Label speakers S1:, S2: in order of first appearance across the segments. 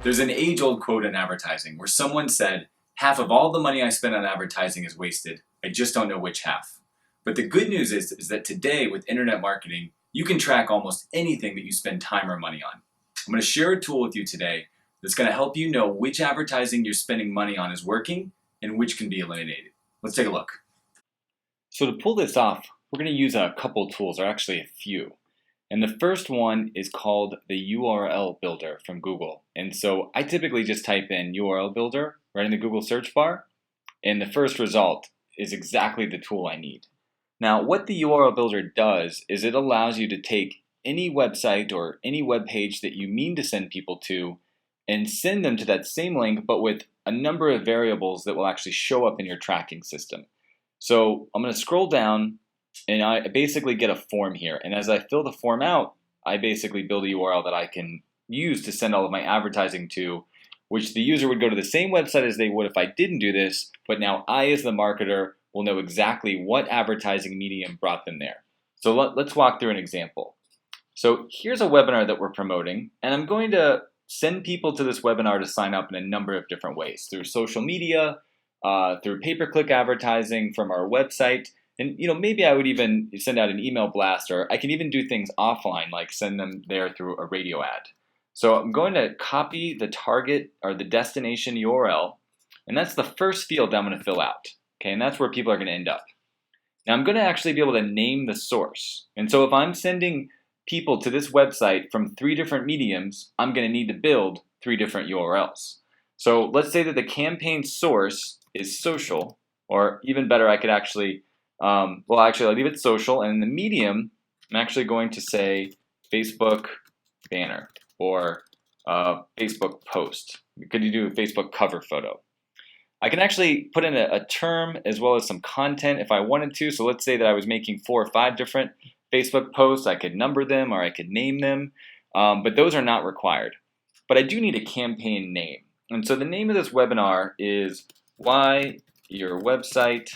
S1: There's an age-old quote in advertising where someone said, "Half of all the money I spend on advertising is wasted. I just don't know which half." But the good news is that today with internet marketing, you can track almost anything that you spend time or money on. I'm going to share a tool with you today that's going to help you know which advertising you're spending money on is working and which can be eliminated. Let's take a look.
S2: So to pull this off, we're going to use a couple tools, or actually a few. And the first one is called the URL Builder from Google. And so I typically just type in URL Builder right in the Google search bar, and the first result is exactly the tool I need. Now, what the URL Builder does is it allows you to take any website or any web page that you mean to send people to and send them to that same link, but with a number of variables that will actually show up in your tracking system. So I'm going to scroll down and I basically get a form here. And as I fill the form out, I basically build a URL that I can use to send all of my advertising to, which the user would go to the same website as they would if I didn't do this, but now I as the marketer will know exactly what advertising medium brought them there. So let's walk through an example. So here's a webinar that we're promoting, and I'm going to send people to this webinar to sign up in a number of different ways, through social media, through pay-per-click advertising from our website, and maybe I would even send out an email blast, or I can even do things offline, like send them there through a radio ad. So I'm going to copy the target or the destination URL, and that's the first field I'm going to fill out. Okay, and that's where people are going to end up. Now I'm going to actually be able to name the source. And so if I'm sending people to this website from 3 different mediums, I'm going to need to build 3 different URLs. So let's say that the campaign source is social, or even better, I could actually, I'll leave it social, and in the medium, I'm actually going to say Facebook banner or Facebook post. Could you do a Facebook cover photo? I can actually put in a term as well as some content if I wanted to. So let's say that I was making 4 or 5 different Facebook posts. I could number them or I could name them, but those are not required. But I do need a campaign name. And so the name of this webinar is Why Your Website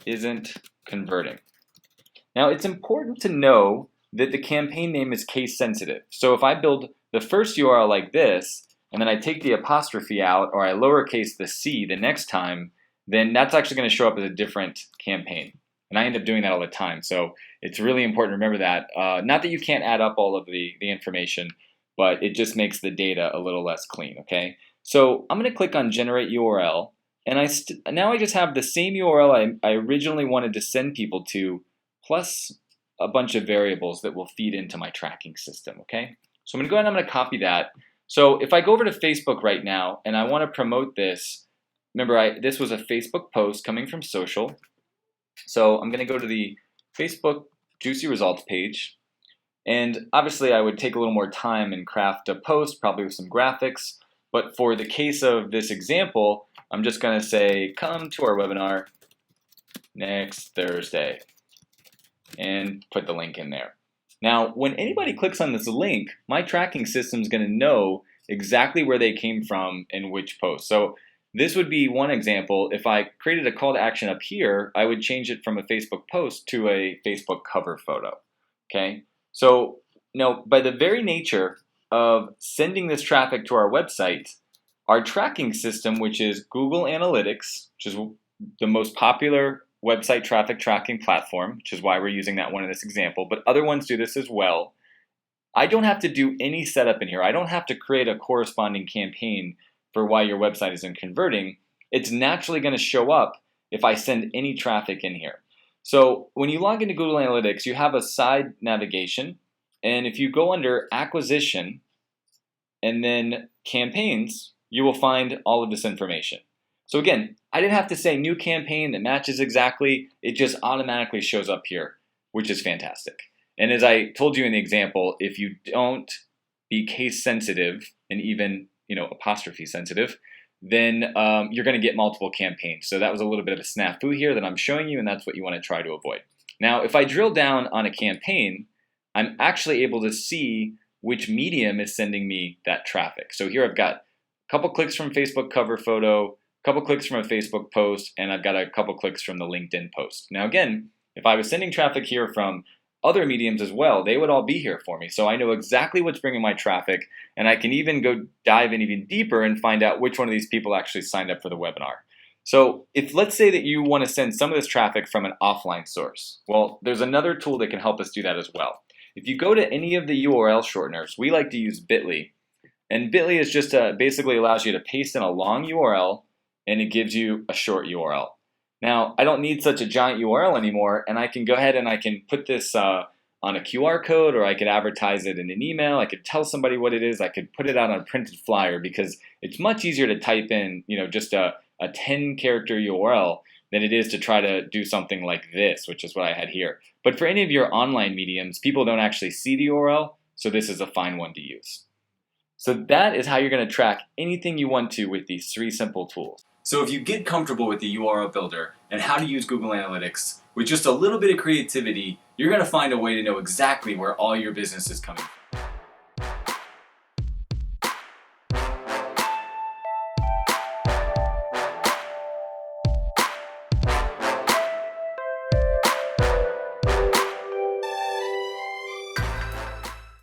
S2: Isn't Converting. Now it's important to know that the campaign name is case sensitive. So if I build the first URL like this, and then I take the apostrophe out, or I lowercase the c the next time, then that's actually going to show up as a different campaign. And I end up doing that all the time. So it's really important to remember that. Not that you can't add up all of the information, but it just makes the data a little less clean, okay? So I'm going to click on Generate URL, and now I just have the same URL I originally wanted to send people to, plus a bunch of variables that will feed into my tracking system, okay? So I'm going to go ahead and I'm going to copy that. So if I go over to Facebook right now and I want to promote this, remember this was a Facebook post coming from social. So I'm going to go to the Facebook Juicy Results page. And obviously I would take a little more time and craft a post, probably with some graphics. But for the case of this example, I'm just going to say, come to our webinar next Thursday, and put the link in there. Now, when anybody clicks on this link, my tracking system is going to know exactly where they came from and which post. So this would be one example. If I created a call to action up here, I would change it from a Facebook post to a Facebook cover photo. Okay. So by the very nature of sending this traffic to our website, our tracking system, which is Google Analytics, which is the most popular website traffic tracking platform, which is why we're using that one in this example, but other ones do this as well. I don't have to do any setup in here. I don't have to create a corresponding campaign for why your website isn't converting. It's naturally going to show up if I send any traffic in here. So when you log into Google Analytics, you have a side navigation, and if you go under Acquisition and then Campaigns, you will find all of this information. So again, I didn't have to say new campaign that matches exactly. It just automatically shows up here, which is fantastic. And as I told you in the example, if you don't be case sensitive and even apostrophe sensitive, then you're going to get multiple campaigns. So that was a little bit of a snafu here that I'm showing you, and that's what you want to try to avoid. Now, if I drill down on a campaign, I'm actually able to see which medium is sending me that traffic. So here I've got a couple clicks from Facebook cover photo, couple clicks from a Facebook post, and I've got a couple clicks from the LinkedIn post. Now again, if I was sending traffic here from other mediums as well, they would all be here for me. So I know exactly what's bringing my traffic, and I can even go dive in even deeper and find out which one of these people actually signed up for the webinar. So if let's say that you want to send some of this traffic from an offline source, well, there's another tool that can help us do that as well. If you go to any of the URL shorteners, we like to use Bitly. And Bitly is just basically allows you to paste in a long URL and it gives you a short URL. Now, I don't need such a giant URL anymore, and I can go ahead and I can put this on a QR code, or I could advertise it in an email. I could tell somebody what it is. I could put it out on a printed flyer, because it's much easier to type in, just a 10-character URL than it is to try to do something like this, which is what I had here. But for any of your online mediums, people don't actually see the URL, so this is a fine one to use. So that is how you're going to track anything you want to with these 3 simple tools.
S1: So if you get comfortable with the URL builder and how to use Google Analytics, with just a little bit of creativity, you're going to find a way to know exactly where all your business is coming from.